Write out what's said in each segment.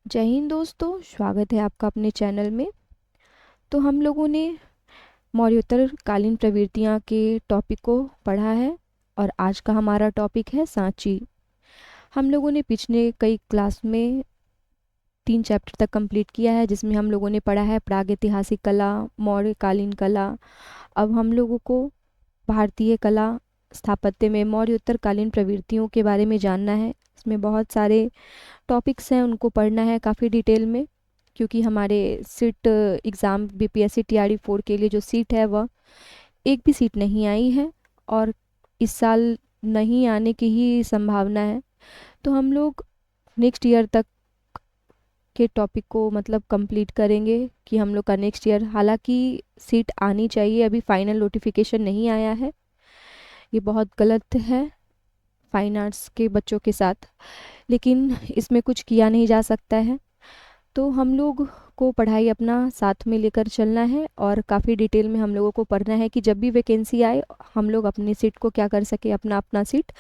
जय हिंद दोस्तों, स्वागत है आपका अपने चैनल में। तो हम लोगों ने मौर्योत्तर कालीन प्रवृत्तियाँ के टॉपिक को पढ़ा है और आज का हमारा टॉपिक है सांची। हम लोगों ने पिछले कई क्लास में 3 चैप्टर तक कंप्लीट किया है, जिसमें हम लोगों ने पढ़ा है प्रागैतिहासिक कला, मौर्यकालीन कला। अब हम लोगों को भारतीय कला स्थापत्य में मौर्योत्तर कालीन प्रवृत्तियों के बारे में जानना है। इसमें बहुत सारे टॉपिक्स हैं, उनको पढ़ना है काफ़ी डिटेल में, क्योंकि हमारे सीट एग्ज़ाम बीपीएससी टीआरडी 4 के लिए जो सीट है वह एक भी सीट नहीं आई है और इस साल नहीं आने की ही संभावना है। तो हम लोग नेक्स्ट ईयर तक के टॉपिक को मतलब कंप्लीट करेंगे कि हम लोग का नेक्स्ट ईयर, हालांकि सीट आनी चाहिए, अभी फाइनल नोटिफिकेशन नहीं आया है। ये बहुत गलत है फाइन आर्ट्स के बच्चों के साथ, लेकिन इसमें कुछ किया नहीं जा सकता है। तो हम लोग को पढ़ाई अपना साथ में लेकर चलना है और काफ़ी डिटेल में हम लोगों को पढ़ना है कि जब भी वैकेंसी आए हम लोग अपनी सीट को क्या कर सके, अपना अपना सीट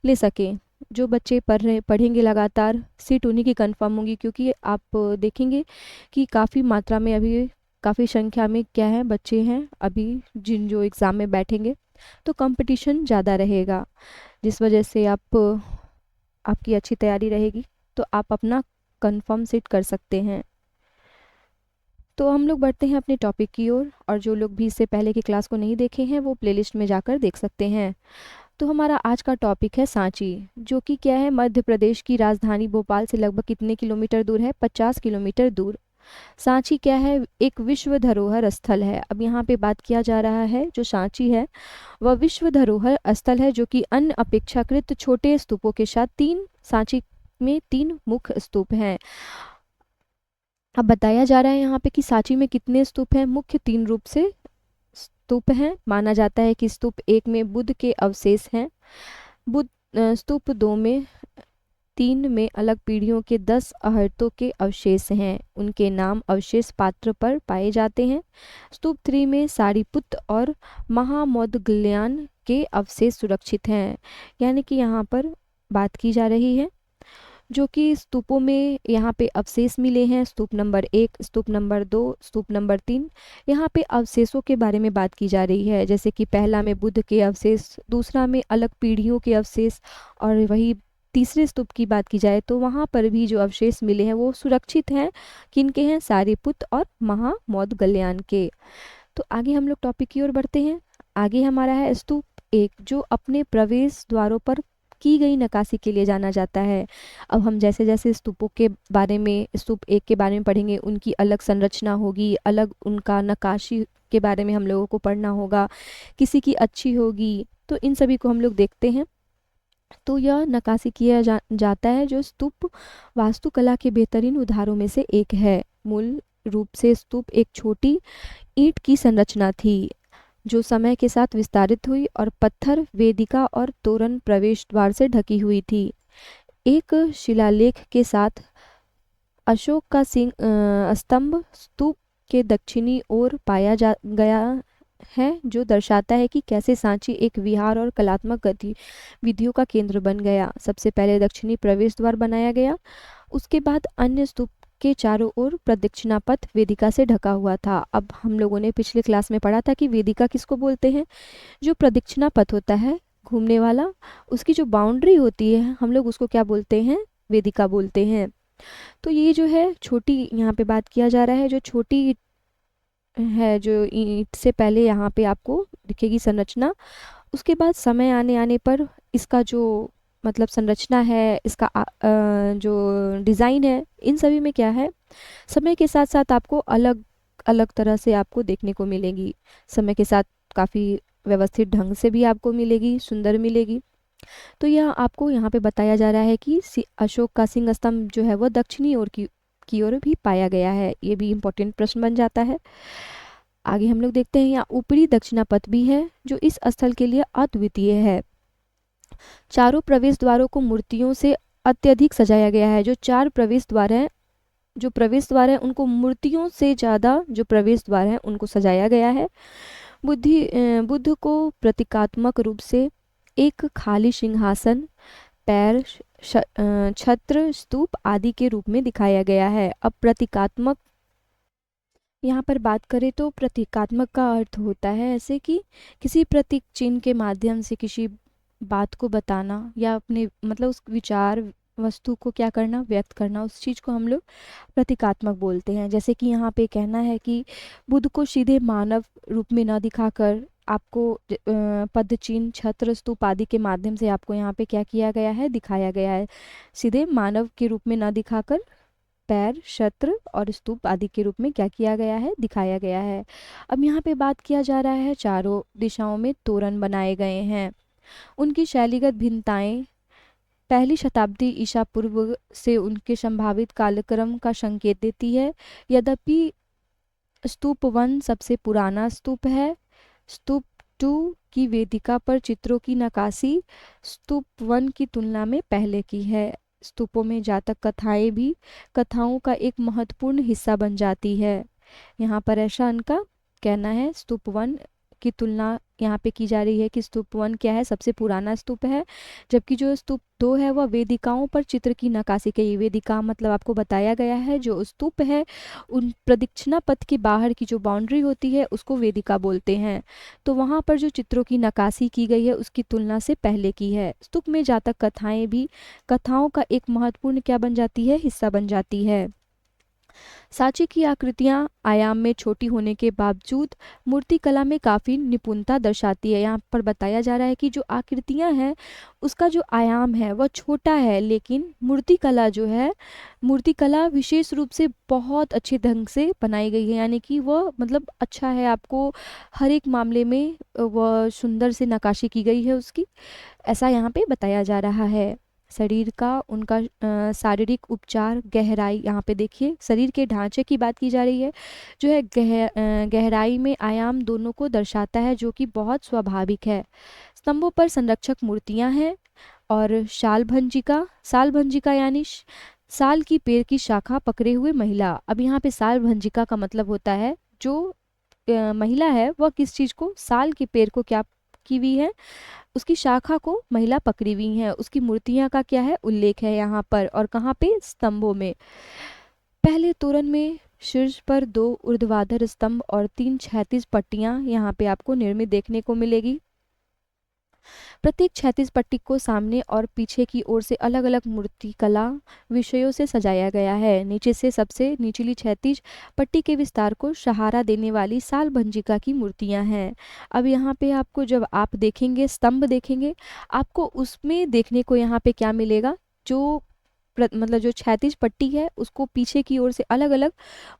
ले सकें। जो बच्चे पढ़ेंगे लगातार, सीट उन्हीं की कंफर्म होगी, क्योंकि आप देखेंगे कि काफ़ी मात्रा में अभी काफ़ी संख्या में क्या है बच्चे हैं अभी जिन जो एग्ज़ाम में बैठेंगे, तो कंपटीशन ज़्यादा रहेगा, जिस वजह से आपकी अच्छी तैयारी रहेगी तो आप अपना कंफर्म सीट कर सकते हैं। तो हम लोग बढ़ते हैं अपने टॉपिक की ओर, और जो लोग भी इससे पहले की क्लास को नहीं देखे हैं वो प्लेलिस्ट में जाकर देख सकते हैं। तो हमारा आज का टॉपिक है सांची, जो कि क्या है, मध्य प्रदेश की राजधानी भोपाल से लगभग कितने किलोमीटर दूर है? 50 किलोमीटर दूर। सांची क्या है? एक विश्व धरोहर स्थल है। अब यहाँ पे बात किया जा रहा है, जो सांची है वह विश्व धरोहर स्थल है, जो कि अन्य अपेक्षाकृत छोटे स्तूपों के साथ सांची में 3 मुख्य स्तूप हैं। अब बताया जा रहा है यहाँ पे कि सांची में कितने स्तूप हैं? मुख्य 3 रूप से स्तूप हैं। माना जाता है कि स्तूप 1 में बुद्ध के अवशेष हैं, स्तूप 2 में, 3 में अलग पीढ़ियों के 10 अर्हतों के अवशेष हैं, उनके नाम अवशेष पात्र पर पाए जाते हैं। स्तूप 3 में सारिपुत्र और महामौदगल्यान के अवशेष सुरक्षित हैं। यानी कि यहाँ पर बात की जा रही है जो कि स्तूपों में यहाँ पे अवशेष मिले हैं, स्तूप नंबर 1, स्तूप नंबर 2, स्तूप नंबर 3। यहाँ पे अवशेषों के बारे में बात की जा रही है, जैसे कि पहला में बुद्ध के अवशेष, दूसरा में अलग पीढ़ियों के अवशेष, और वही तीसरे स्तूप की बात की जाए तो वहाँ पर भी जो अवशेष मिले हैं वो सुरक्षित हैं। किनके हैं? सारिपुत्र और महामौदगल्यान के। तो आगे हम लोग टॉपिक की ओर बढ़ते हैं। आगे हमारा है स्तूप 1, जो अपने प्रवेश द्वारों पर की गई नक्काशी के लिए जाना जाता है। अब हम जैसे जैसे स्तूपों के बारे में, स्तूप 1 के बारे में पढ़ेंगे, उनकी अलग संरचना होगी, अलग उनका नक्काशी के बारे में हम लोगों को पढ़ना होगा, किसी की अच्छी होगी, तो इन सभी को हम लोग देखते हैं। तो यह नक्काशी किया जाता है, जो स्तूप वास्तुकला के बेहतरीन उदाहरणों में से एक है। मूल रूप से स्तूप एक छोटी ईंट की संरचना थी, जो समय के साथ विस्तारित हुई और पत्थर, वेदिका और तोरण प्रवेश द्वार से ढकी हुई थी। एक शिलालेख के साथ अशोक का स्तंभ स्तूप के दक्षिणी ओर पाया जा गया है, जो दर्शाता है कि कैसे सांची एक विहार और कलात्मक गतिविधियों का केंद्र बन गया। सबसे पहले दक्षिणी प्रवेश द्वार बनाया गया, उसके बाद अन्य स्तूप के चारों ओर प्रदक्षिणा पथ वेदिका से ढका हुआ था। अब हम लोगों ने पिछले क्लास में पढ़ा था कि वेदिका किसको बोलते हैं? जो प्रदक्षिणा पथ होता है घूमने वाला, उसकी जो बाउंड्री होती है हम लोग उसको क्या बोलते हैं? वेदिका बोलते हैं। तो ये जो है छोटी, यहाँ पे बात किया जा रहा है, जो छोटी है, जो ईंट से पहले यहाँ पे आपको दिखेगी संरचना, उसके बाद समय आने आने पर इसका जो मतलब संरचना है, इसका जो डिज़ाइन है, इन सभी में क्या है, समय के साथ साथ आपको अलग अलग तरह से आपको देखने को मिलेगी। समय के साथ काफ़ी व्यवस्थित ढंग से भी आपको मिलेगी, सुंदर मिलेगी। तो यह आपको यहाँ पे बताया जा रहा है कि अशोक का सिंह स्तंभ जो है वह दक्षिणी ओर की ओर भी पाया गया है। ये भी इम्पोर्टेंट प्रश्न बन जाता है। आगे हम लोग देखते हैं, यहाँ ऊपरी दक्षिणा पथ भी है, जो इस स्थल के लिए अद्वितीय है। चारों प्रवेश द्वारों को मूर्तियों से अत्यधिक सजाया गया है। जो 4 प्रवेश द्वार हैं, उनको मूर्तियों से ज़्यादा जो प्रवेश द्वार हैं उनको सजाया गया है। बुद्ध को प्रतीकात्मक रूप से एक खाली सिंहासन, पैर, छत्र, स्तूप आदि के रूप में दिखाया गया है। अब प्रतीकात्मक, यहाँ पर बात करें तो प्रतीकात्मक का अर्थ होता है ऐसे कि किसी प्रतीक चिन्ह के माध्यम से किसी बात को बताना या अपने मतलब उस विचार वस्तु को क्या करना, व्यक्त करना, उस चीज़ को हम लोग प्रतीकात्मक बोलते हैं। जैसे कि यहाँ पे कहना है कि बुद्ध को सीधे मानव रूप में न दिखाकर आपको पद चिन्ह, छत्र, स्तूप आदि के माध्यम से आपको यहाँ पे क्या किया गया है, दिखाया गया है। सीधे मानव के रूप में न दिखाकर पैर, छत्र और स्तूप आदि के रूप में क्या किया गया है, दिखाया गया है। अब यहाँ पे बात किया जा रहा है चारों दिशाओं में तोरण बनाए गए हैं। उनकी शैलीगत भिन्नताएं पहली शताब्दी ईसा पूर्व से उनके संभावित कालक्रम का संकेत देती है। यद्यपि स्तूप 1 सबसे पुराना स्तूप है। स्तूप 2 की वेदिका पर चित्रों की नक्काशी स्तूप 1 की तुलना में पहले की है। स्तूपों में जातक कथाएं भी कथाओं का एक महत्वपूर्ण हिस्सा बन जाती है। यहाँ पर ऐसा उनका कहना है। स्तूप 1 की तुलना यहाँ पे की जा रही है कि स्तूप 1 क्या है, सबसे पुराना स्तूप है, जबकि जो स्तूप 2 है वह वेदिकाओं पर चित्र की नक्काशी की। वेदिका मतलब आपको बताया गया है जो स्तूप है उन प्रदक्षिणा पथ के बाहर की जो बाउंड्री होती है उसको वेदिका बोलते हैं। तो वहाँ पर जो चित्रों की नक्काशी की गई है उसकी तुलना से पहले की है। स्तूप में जातक कथाएं भी कथाओं का एक महत्वपूर्ण क्या बन जाती है, हिस्सा बन जाती है। सांची की आकृतियां आयाम में छोटी होने के बावजूद मूर्तिकला में काफ़ी निपुणता दर्शाती है। यहाँ पर बताया जा रहा है कि जो आकृतियां हैं उसका जो आयाम है वह छोटा है, लेकिन मूर्तिकला जो है, मूर्तिकला विशेष रूप से बहुत अच्छे ढंग से बनाई गई है। यानी कि वह मतलब अच्छा है, आपको हर एक मामले में वह सुंदर से नक्काशी की गई है उसकी, ऐसा यहाँ पे बताया जा रहा है। शरीर का उनका शारीरिक उपचार, गहराई, यहाँ पे देखिए शरीर के ढांचे की बात की जा रही है, जो है गहराई में आयाम दोनों को दर्शाता है, जो कि बहुत स्वाभाविक है। स्तंभों पर संरक्षक मूर्तियां हैं और शाल भंजिका यानी साल की पेड़ की शाखा पकड़े हुए महिला। अब यहाँ पे साल भंजिका का मतलब होता है जो महिला है वह किस चीज़ को, साल के पेड़ को क्या की हुई है, उसकी शाखा को महिला पकड़ी हुई है। उसकी मूर्तियां का क्या है, उल्लेख है यहाँ पर। और कहाँ पे, स्तंभों में। पहले तोरण में शीर्ष पर 2 ऊर्ध्वाधर स्तंभ और 3 क्षैतिज पट्टियां यहाँ पे आपको निर्मित देखने को मिलेगी। प्रत्येक क्षैतिज पट्टी को सामने और पीछे की ओर से अलग अलग मूर्तिकला विषयों से सजाया गया है। नीचे से सबसे निचली क्षैतिज पट्टी के विस्तार को सहारा देने वाली साल भंजिका की मूर्तियां हैं। अब यहाँ पे आपको जब आप देखेंगे, स्तंभ देखेंगे, आपको उसमें देखने को यहाँ पे क्या मिलेगा, जो मतलब जो क्षैतिज पट्टी है उसको पीछे की ओर से अलग अलग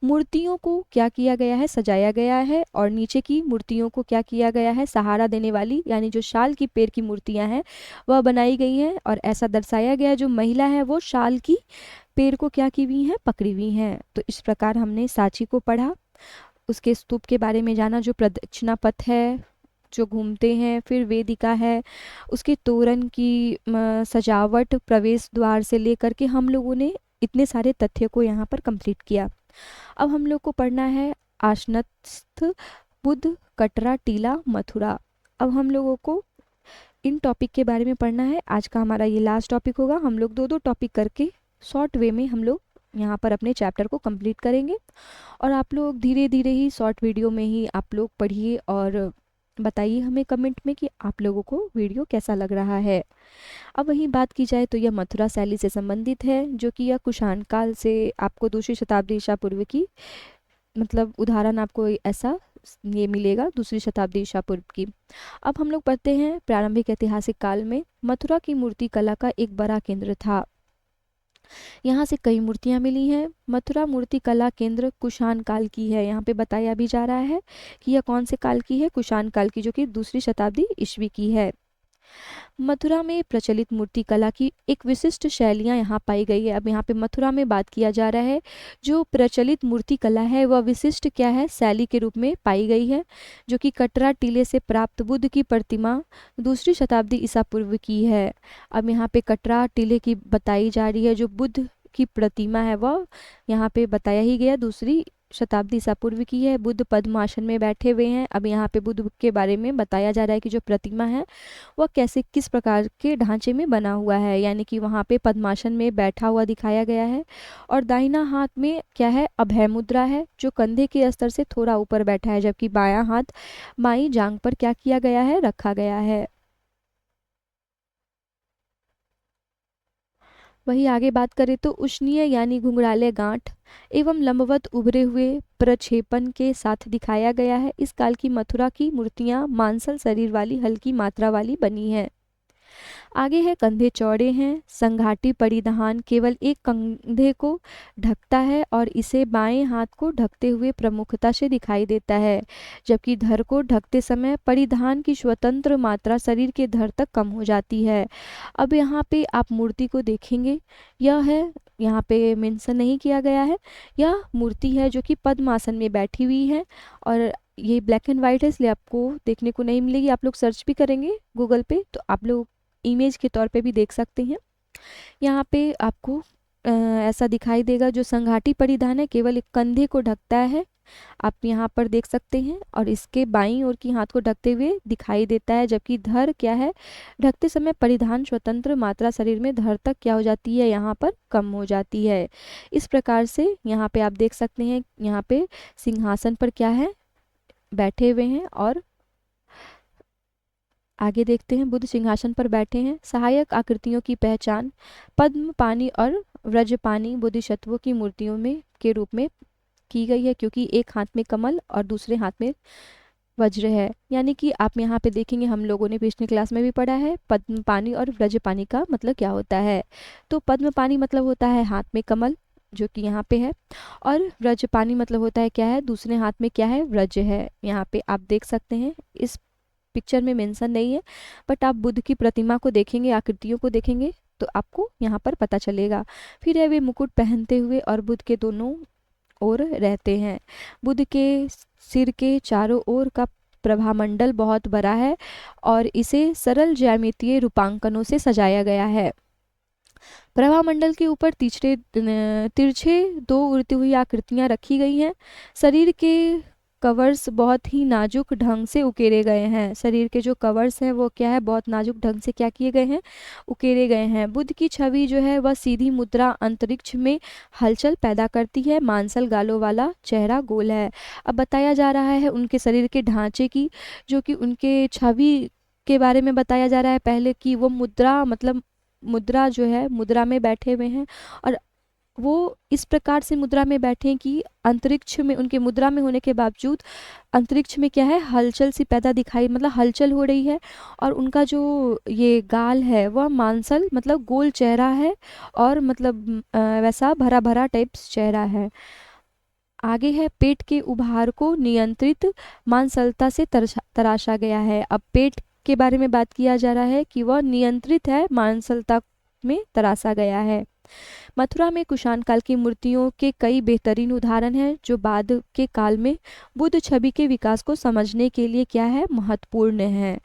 मूर्तियों को क्या किया गया है, सजाया गया है, और नीचे की मूर्तियों को क्या किया गया है, सहारा देने वाली यानी जो शाल की पेड़ की मूर्तियां हैं वह बनाई गई हैं। और ऐसा दर्शाया गया है जो महिला है वो शाल की पेड़ को क्या की हुई है, पकड़ी हुई हैं। तो इस प्रकार हमने सांची को पढ़ा, उसके स्तूप के बारे में जाना, जो प्रदक्षिणा पथ है जो घूमते हैं, फिर वेदिका है, उसके तोरण की सजावट, प्रवेश द्वार से लेकर के हम लोगों ने इतने सारे तथ्य को यहाँ पर कंप्लीट किया। अब हम लोग को पढ़ना है आसनस्थ बुद्ध, कटरा, टीला, मथुरा। अब हम लोगों को इन टॉपिक के बारे में पढ़ना है। आज का हमारा ये लास्ट टॉपिक होगा। हम लोग 2-2 टॉपिक करके शॉर्ट वे में हम लोग यहाँ पर अपने चैप्टर को कंप्लीट करेंगे। और आप लोग धीरे धीरे ही शॉर्ट वीडियो में ही आप लोग पढ़िए और बताइए हमें कमेंट में कि आप लोगों को वीडियो कैसा लग रहा है। अब वहीं बात की जाए तो यह मथुरा शैली से संबंधित है, जो कि यह कुषाण काल से आपको 2री शताब्दी ईसा पूर्व की मतलब उदाहरण आपको ऐसा ये मिलेगा, 2री शताब्दी ईसा पूर्व की। अब हम लोग पढ़ते हैं प्रारंभिक ऐतिहासिक काल में मथुरा की मूर्ति कला का एक बड़ा केंद्र था। यहाँ से कई मूर्तियां मिली हैं। मथुरा मूर्ति कला केंद्र कुषाण काल की है। यहाँ पे बताया भी जा रहा है कि यह कौन से काल की है, कुषाण काल की, जो कि 2री शताब्दी ईस्वी की है। मथुरा में प्रचलित मूर्ति कला की एक विशिष्ट शैलियाँ यहाँ पाई गई है। अब यहाँ पे मथुरा में बात किया जा रहा है, जो प्रचलित मूर्ति कला है वह विशिष्ट क्या है, शैली के रूप में पाई गई है, जो कि कटरा टीले से प्राप्त बुद्ध की प्रतिमा 2री शताब्दी ईसा पूर्व की है। अब यहाँ पे कटरा टीले की बताई जा रही है, जो बुद्ध की प्रतिमा है वह यहाँ पे बताया ही गया 2री शताब्दी ईसा पूर्व की है। बुद्ध पद्मासन में बैठे हुए हैं। अब यहाँ पे बुद्ध के बारे में बताया जा रहा है कि जो प्रतिमा है वह कैसे किस प्रकार के ढांचे में बना हुआ है, यानी कि वहाँ पे पद्मासन में बैठा हुआ दिखाया गया है। और दाहिना हाथ में क्या है, अभय मुद्रा है, जो कंधे के स्तर से थोड़ा ऊपर बैठा है, जबकि बायां हाथ बाईं जांघ पर क्या किया गया है, रखा गया है। वही आगे बात करें तो उष्णीय यानी घुंघराले गांठ एवं लंबवत उभरे हुए प्रक्षेपण के साथ दिखाया गया है। इस काल की मथुरा की मूर्तियां मांसल शरीर वाली हल्की मात्रा वाली बनी है। आगे है कंधे चौड़े हैं, संघाटी परिधान केवल एक कंधे को ढकता है और इसे बाएं हाथ को ढकते हुए प्रमुखता से दिखाई देता है, जबकि धड़ को ढकते समय परिधान की स्वतंत्र मात्रा शरीर के धड़ तक कम हो जाती है। अब यहाँ पे आप मूर्ति को देखेंगे, यह है, यहाँ पे मेंशन नहीं किया गया है, यह मूर्ति है जो कि पद्मासन में बैठी हुई है और ये ब्लैक एंड वाइट है, इसलिए आपको देखने को नहीं मिलेगी। आप लोग सर्च भी करेंगे गूगल पे तो आप लोग इमेज के तौर पे भी देख सकते हैं। यहाँ पे आपको ऐसा दिखाई देगा, जो संघाटी परिधान है केवल एक कंधे को ढकता है, आप यहाँ पर देख सकते हैं, और इसके बाईं ओर की हाथ को ढकते हुए दिखाई देता है, जबकि धड़ क्या है, ढकते समय परिधान स्वतंत्र मात्रा शरीर में धड़ तक क्या हो जाती है, यहाँ पर कम हो जाती है। इस प्रकार से यहाँ पे आप देख सकते हैं, यहाँ पे सिंहासन पर क्या है, बैठे हुए हैं। और आगे देखते हैं, बुद्ध सिंहासन पर बैठे हैं। सहायक आकृतियों की पहचान पद्म पानी और व्रजपानी बोधिसत्वों की मूर्तियों में के रूप में की गई है, क्योंकि एक हाथ में कमल और दूसरे हाथ में वज्र है। यानी कि आप यहाँ पे देखेंगे, हम लोगों ने पिछली क्लास में भी पढ़ा है पद्म पानी और व्रजपानी का मतलब क्या होता है। तो पद्म पानी मतलब होता है हाथ में कमल, जो कि यहाँ पे है, और व्रजपानी मतलब होता है क्या है, दूसरे हाथ में क्या है, व्रज है। यहाँ पे आप देख सकते हैं, इस पिक्चर में मेंशन नहीं है, बट आप बुद्ध की प्रतिमा को देखेंगे, आकृतियों को देखेंगे तो आपको यहाँ पर पता चलेगा। फिर है वे मुकुट पहनते हुए और बुद्ध के दोनों ओर रहते हैं। बुद्ध के सिर के चारों ओर का प्रभामंडल बहुत बड़ा है और इसे सरल ज्यामितीय रूपांकनों से सजाया गया है। प्रभामंडल के ऊपर तिरछे दो उड़ती हुई आकृतियां रखी गई हैं। शरीर के कवर्स बहुत ही नाजुक ढंग से उकेरे गए हैं। शरीर के जो कवर्स हैं वो क्या है, बहुत नाजुक ढंग से क्या किए गए हैं, उकेरे गए हैं। बुद्ध की छवि जो है वह सीधी मुद्रा अंतरिक्ष में हलचल पैदा करती है। मांसल गालों वाला चेहरा गोल है। अब बताया जा रहा है उनके शरीर के ढांचे की, जो कि उनके छवि के बारे में बताया जा रहा है पहले, कि वो मुद्रा मतलब मुद्रा जो है, मुद्रा में बैठे हुए हैं और वो इस प्रकार से मुद्रा में बैठे हैं कि अंतरिक्ष में, उनके मुद्रा में होने के बावजूद अंतरिक्ष में क्या है, हलचल सी पैदा दिखाई, मतलब हलचल हो रही है। और उनका जो ये गाल है वह मांसल मतलब गोल चेहरा है और मतलब वैसा भरा भरा टाइप्स चेहरा है। आगे है पेट के उभार को नियंत्रित मांसलता से तराशा गया है। अब पेट के बारे में बात किया जा रहा है कि वह नियंत्रित है, मांसलता में तराशा गया है। मथुरा में कुषाण काल की मूर्तियों के कई बेहतरीन उदाहरण हैं, जो बाद के काल में बुद्ध छवि के विकास को समझने के लिए क्या है, महत्वपूर्ण है।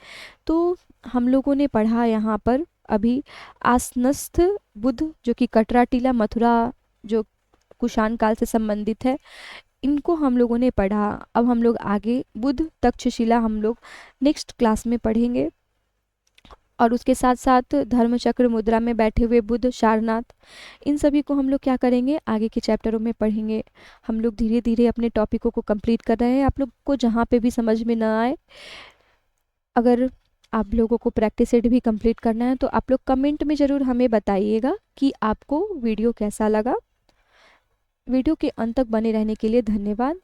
तो हम लोगों ने पढ़ा यहाँ पर अभी आसनस्थ बुद्ध, जो कि कटरा टीला मथुरा जो कुषाण काल से संबंधित है, इनको हम लोगों ने पढ़ा। अब हम लोग आगे बुद्ध तक्षशिला हम लोग नेक्स्ट क्लास में पढ़ेंगे, और उसके साथ साथ धर्मचक्र मुद्रा में बैठे हुए बुद्ध, सारनाथ, इन सभी को हम लोग क्या करेंगे, आगे के चैप्टरों में पढ़ेंगे। हम लोग धीरे धीरे अपने टॉपिकों को कंप्लीट कर रहे हैं। आप लोग को जहाँ पे भी समझ में ना आए, अगर आप लोगों को प्रैक्टिस सेट भी कंप्लीट करना है तो आप लोग कमेंट में ज़रूर हमें बताइएगा कि आपको वीडियो कैसा लगा। वीडियो के अंत तक बने रहने के लिए धन्यवाद।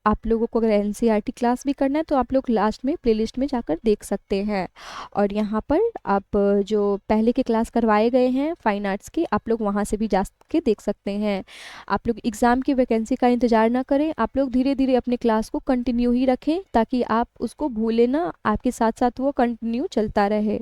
आप लोगों को अगर एनसीईआरटी क्लास भी करना है तो आप लोग लास्ट में प्लेलिस्ट में जाकर देख सकते हैं। और यहाँ पर आप जो पहले के क्लास करवाए गए हैं फाइन आर्ट्स के, आप लोग वहाँ से भी जा के देख सकते हैं। आप लोग एग्ज़ाम की वैकेंसी का इंतज़ार ना करें, आप लोग धीरे धीरे अपने क्लास को कंटिन्यू ही रखें, ताकि आप उसको भूलें ना, आपके साथ साथ वो कंटिन्यू चलता रहे।